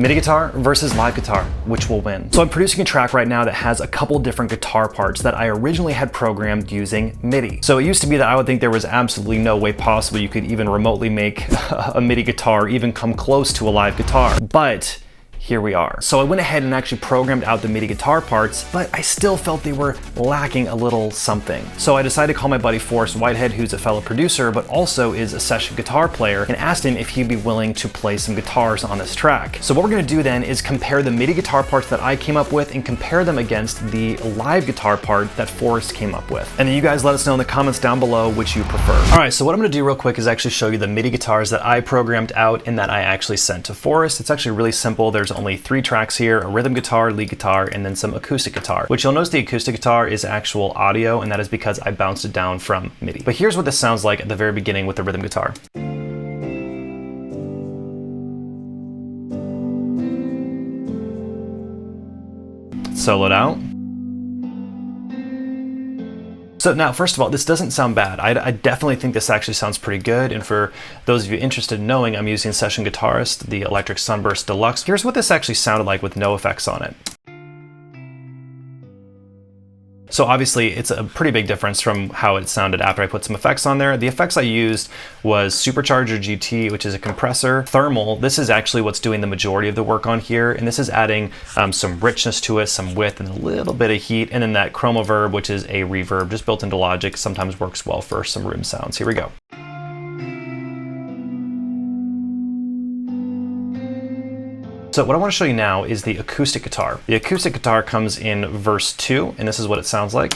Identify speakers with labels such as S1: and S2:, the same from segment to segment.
S1: MIDI guitar versus live guitar, which will win? So I'm producing a track right now that has a couple different guitar parts that I originally had programmed using MIDI. So it used to be that I would think there was absolutely no way possible you could even remotely make a MIDI guitar even come close to a live guitar. But here we are. So I went ahead and actually programmed out the MIDI guitar parts, but I still felt they were lacking a little something. So I decided to call my buddy Forrest Whitehead, who's a fellow producer, but also is a session guitar player, and asked him if he'd be willing to play some guitars on this track. So what we're gonna do then is compare the MIDI guitar parts that I came up with and compare them against the live guitar part that Forrest came up with. And then you guys let us know in the comments down below which you prefer. All right, so what I'm gonna do real quick is actually show you the MIDI guitars that I programmed out and that I actually sent to Forrest. It's actually really simple. There's only 3 tracks here: a rhythm guitar, lead guitar, and then some acoustic guitar, which you'll notice the acoustic guitar is actual audio, and that is because I bounced it down from MIDI. But here's what this sounds like at the very beginning with the rhythm guitar. Soloed out. So now, first of all, this doesn't sound bad. I definitely think this actually sounds pretty good. And for those of you interested in knowing, I'm using Session Guitarist, the Electric Sunburst Deluxe. Here's what this actually sounded like with no effects on it. So obviously it's a pretty big difference from how it sounded after I put some effects on there. The effects I used was Supercharger GT, which is a compressor. Thermal, this is actually what's doing the majority of the work on here. And this is adding some richness to it, some width, and a little bit of heat. And then that Chromoverb, which is a reverb just built into Logic, sometimes works well for some room sounds. Here we go. So what I want to show you now is the acoustic guitar. The acoustic guitar comes in verse 2, and this is what it sounds like.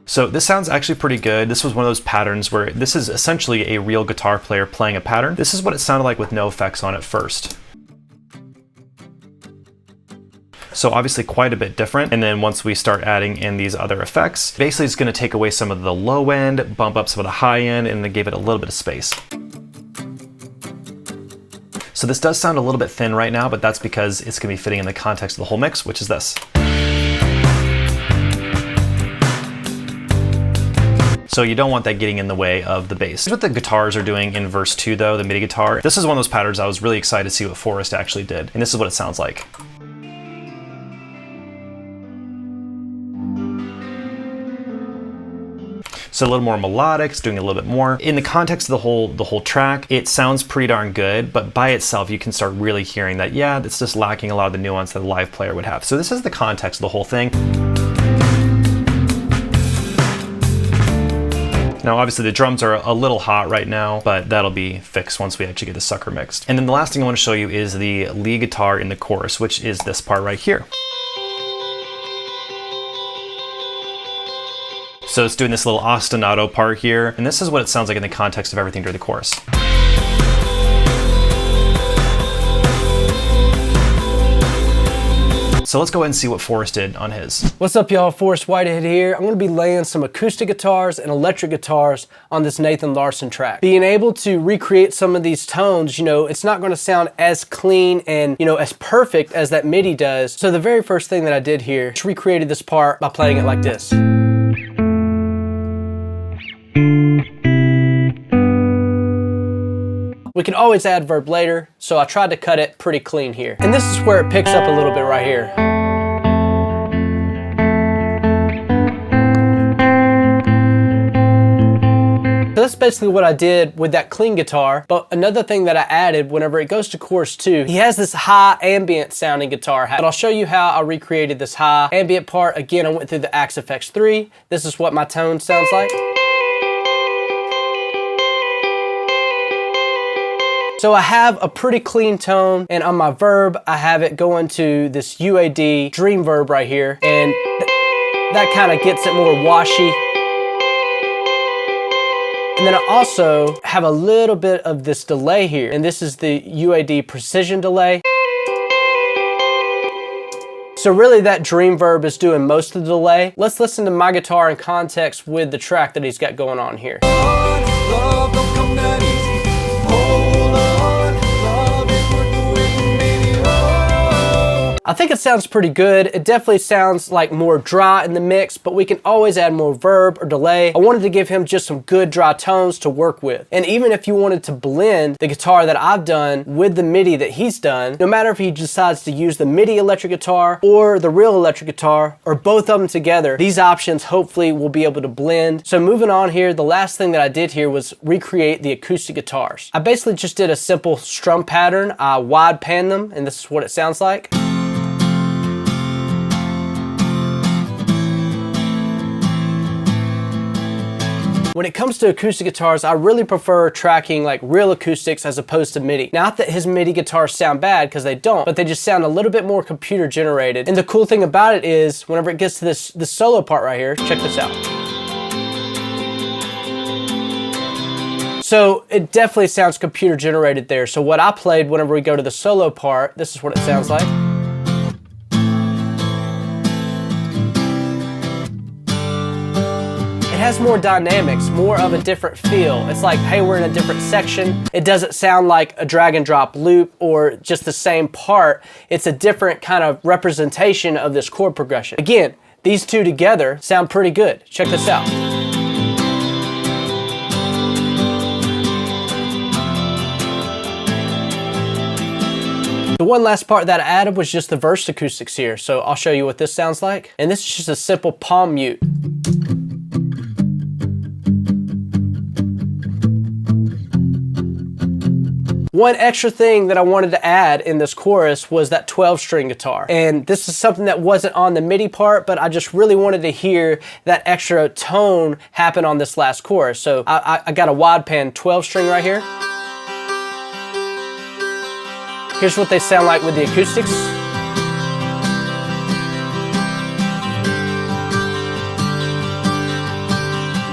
S1: So this sounds actually pretty good. This was one of those patterns where this is essentially a real guitar player playing a pattern. This is what it sounded like with no effects on it first. So obviously quite a bit different. And then once we start adding in these other effects, basically it's going to take away some of the low end, bump up some of the high end, and then give it a little bit of space. So this does sound a little bit thin right now, but that's because it's gonna be fitting in the context of the whole mix, which is this. So you don't want that getting in the way of the bass. Here's what the guitars are doing in verse 2 though, the MIDI guitar. This is one of those patterns I was really excited to see what Forrest actually did. And this is what it sounds like. So a little more melodic, it's doing a little bit more. In the context of the whole track, it sounds pretty darn good, but by itself, you can start really hearing that, yeah, it's just lacking a lot of the nuance that a live player would have. So this is the context of the whole thing. Now, obviously the drums are a little hot right now, but that'll be fixed once we actually get the sucker mixed. And then the last thing I want to show you is the lead guitar in the chorus, which is this part right here. So it's doing this little ostinato part here, and this is what it sounds like in the context of everything during the chorus. So let's go ahead and see what Forrest did on his.
S2: What's up y'all, Forrest Whitehead here. I'm gonna be laying some acoustic guitars and electric guitars on this Nathan Larsen track. Being able to recreate some of these tones, you know, it's not gonna sound as clean and, you know, as perfect as that MIDI does. So the very first thing that I did here is recreated this part by playing it like this. We can always add verb later, so I tried to cut it pretty clean here. And this is where it picks up a little bit right here. So that's basically what I did with that clean guitar. But another thing that I added whenever it goes to chorus 2, he has this high ambient sounding guitar. But I'll show you how I recreated this high ambient part. Again, I went through the Axe FX 3. This is what my tone sounds like. So I have a pretty clean tone, and on my verb, I have it going to this UAD dream verb right here, and that kind of gets it more washy. And then I also have a little bit of this delay here, and this is the UAD precision delay. So really that dream verb is doing most of the delay. Let's listen to my guitar in context with the track that he's got going on here. I think it sounds pretty good. It definitely sounds like more dry in the mix, but we can always add more verb or delay. I wanted to give him just some good dry tones to work with. And even if you wanted to blend the guitar that I've done with the MIDI that he's done, no matter if he decides to use the MIDI electric guitar or the real electric guitar or both of them together, these options hopefully will be able to blend. So moving on here, the last thing that I did here was recreate the acoustic guitars. I basically just did a simple strum pattern. I wide pan them, and this is what it sounds like. When it comes to acoustic guitars, I really prefer tracking like real acoustics as opposed to MIDI. Not that his MIDI guitars sound bad, because they don't, but they just sound a little bit more computer generated. And the cool thing about it is, whenever it gets to this solo part right here, check this out. So it definitely sounds computer generated there. So what I played whenever we go to the solo part, this is what it sounds like. It has more dynamics, more of a different feel. It's like, hey, we're in a different section. It doesn't sound like a drag and drop loop or just the same part. It's a different kind of representation of this chord progression. Again, these two together sound pretty good. Check this out. The one last part that I added was just the verse acoustics here. So I'll show you what this sounds like. And this is just a simple palm mute. One extra thing that I wanted to add in this chorus was that 12-string guitar. And this is something that wasn't on the MIDI part, but I just really wanted to hear that extra tone happen on this last chorus. So I got a wide pan 12-string right here. Here's what they sound like with the acoustics.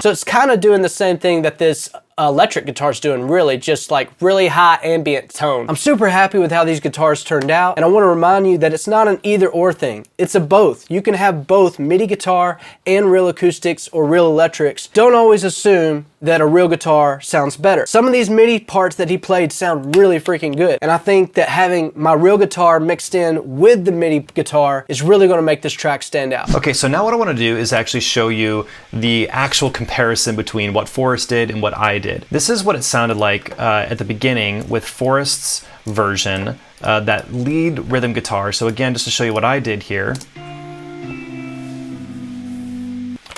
S2: So it's kind of doing the same thing that this electric guitar's doing, really, just like really high ambient tone. I'm super happy with how these guitars turned out, and I want to remind you that it's not an either or thing. It's a both. You can have both MIDI guitar and real acoustics or real electrics. Don't always assume that a real guitar sounds better. Some of these MIDI parts that he played sound really freaking good, and I think that having my real guitar mixed in with the MIDI guitar is really going to make this track stand out.
S1: Okay, so now what I want to do is actually show you the actual comparison between what Forrest did and what I did. This is what it sounded like at the beginning with Forrest's version, that lead rhythm guitar. So again, just to show you what I did here.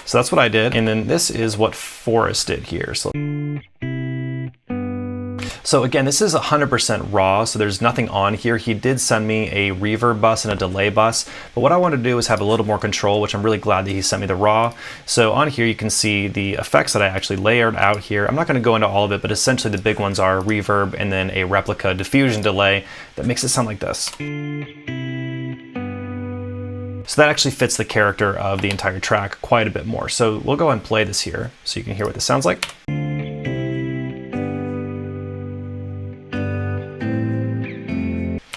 S1: So that's what I did, and then this is what Forrest did here. So again, this is 100% raw, so there's nothing on here. He did send me a reverb bus and a delay bus, but what I want to do is have a little more control, which I'm really glad that he sent me the raw. So on here you can see the effects that I actually layered out here. I'm not going to go into all of it, but essentially the big ones are reverb and then a replica diffusion delay that makes it sound like this. So that actually fits the character of the entire track quite a bit more. So we'll go ahead and play this here so you can hear what this sounds like.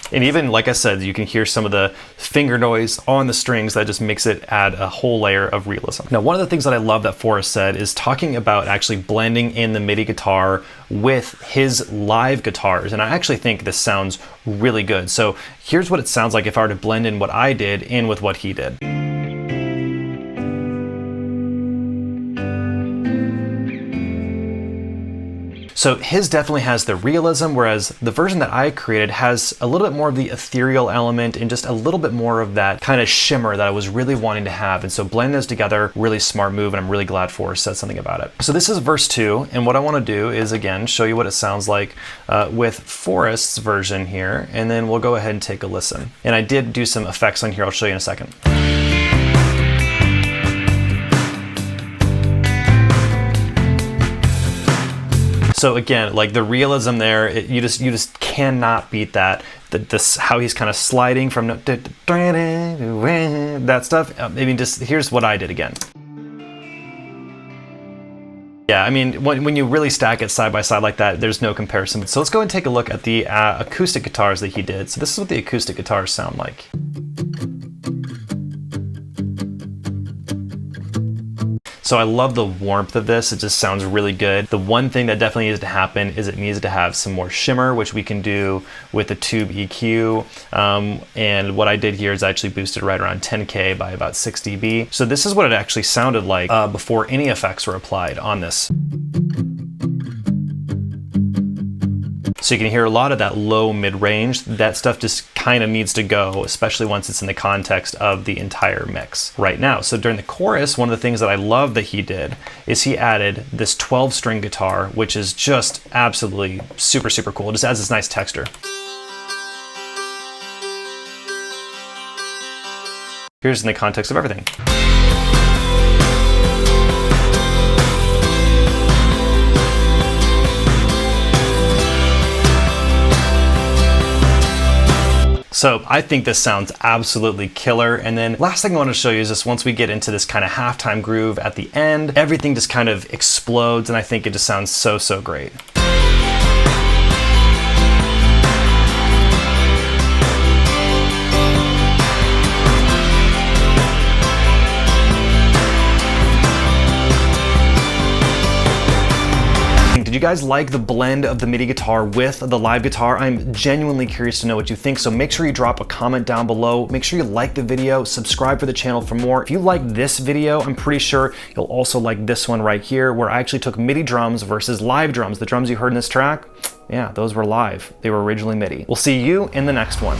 S1: And even, like I said, you can hear some of the finger noise on the strings that just makes it add a whole layer of realism. Now, one of the things that I love that Forrest said is talking about actually blending in the MIDI guitar with his live guitars. And I actually think this sounds really good. So here's what it sounds like if I were to blend in what I did in with what he did. So his definitely has the realism, whereas the version that I created has a little bit more of the ethereal element and just a little bit more of that kind of shimmer that I was really wanting to have. And so blend those together, really smart move, and I'm really glad Forrest said something about it. So this is verse 2, and what I want to do is, again, show you what it sounds like with Forrest's version here, and then we'll go ahead and take a listen. And I did do some effects on here, I'll show you in a second. So again, like the realism there, you just cannot beat that. This how he's kind of sliding from that stuff. I mean, just here's what I did again. Yeah, I mean, when you really stack it side by side like that, there's no comparison. So let's go and take a look at the acoustic guitars that he did. So this is what the acoustic guitars sound like. So I love the warmth of this. It just sounds really good. The one thing that definitely needs to happen is it needs to have some more shimmer, which we can do with the tube EQ. And what I did here is I actually boosted right around 10K by about 6 dB. So this is what it actually sounded like before any effects were applied on this. So you can hear a lot of that low mid-range. That stuff just kind of needs to go, especially once it's in the context of the entire mix right now. So during the chorus, one of the things that I love that he did is he added this 12-string guitar, which is just absolutely super, super cool. It just adds this nice texture. Here's in the context of everything. So I think this sounds absolutely killer. And then last thing I want to show you is this, once we get into this kind of halftime groove at the end, everything just kind of explodes, and I think it just sounds so, so great. Did you guys like the blend of the MIDI guitar with the live guitar? I'm genuinely curious to know what you think, so make sure you drop a comment down below. Make sure you like the video, subscribe for the channel for more. If you like this video, I'm pretty sure you'll also like this one right here, where I actually took MIDI drums versus live drums. The drums you heard in this track, yeah, those were live. They were originally MIDI. We'll see you in the next one.